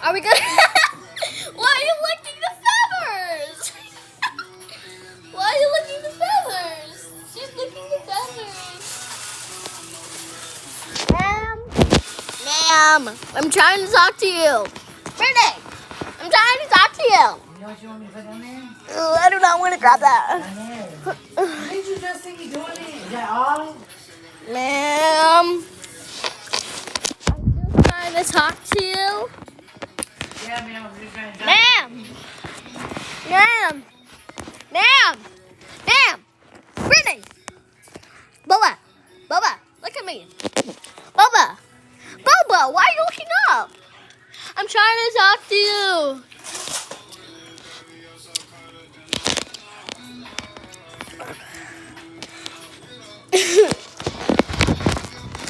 Are we gonna? Why are you licking the feathers? Why are you licking the feathers? She's licking the feathers. Ma'am, I'm trying to talk to you. Brittany, I'm trying to talk to you. You know what you want me to put on there? I do not want to grab that. Did you just see me doing it? Is that all? Ma'am, I'm just trying to talk to you. Yeah, ma'am. I'm just trying to Ma'am! Ma'am! Ma'am! Ma'am! Brittany! Boba! Boba! Look at me! Boba! Boba! Why are you looking up? I'm trying to talk to you.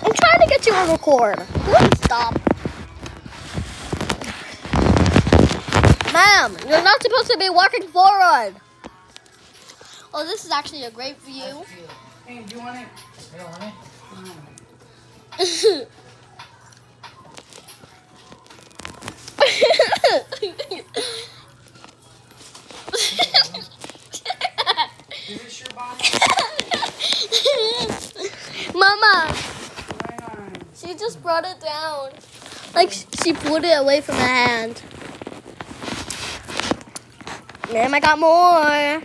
I'm trying to get you on record. Please stop. Ma'am, you're not supposed to be walking forward. Oh, this is actually a great view. Hey, do you want it? You don't want it? Is this your body? Mama, Right on. she just brought it down. Like she pulled it away from my hand. Ma'am, I got more.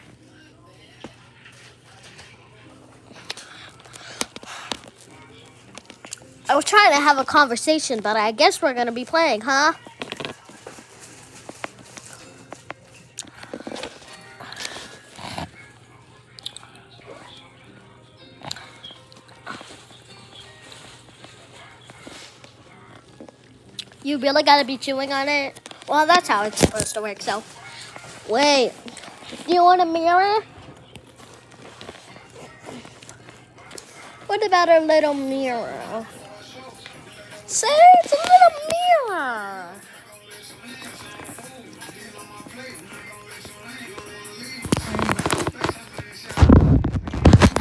I was trying to have a conversation, but I guess we're going to be playing, huh? You really got to be chewing on it? Well, that's how it's supposed to work, so. Wait. Do you want a mirror? What about a little mirror? Say it's a little mirror.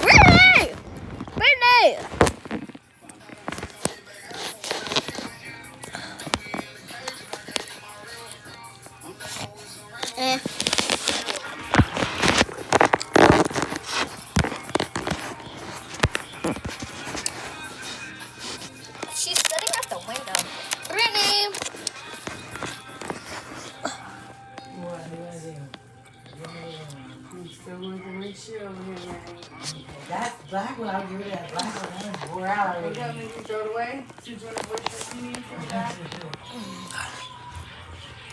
Brittany! Brittany! She's sitting at the window. Brittany! What do I do? I'm still with the windshield over here, man. That black one, I'll give you that black one. That one wore out already. What make you throw it away? Since when the windshield you need for that?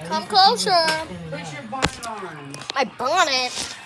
Come closer. Put your bonnet on. My bonnet.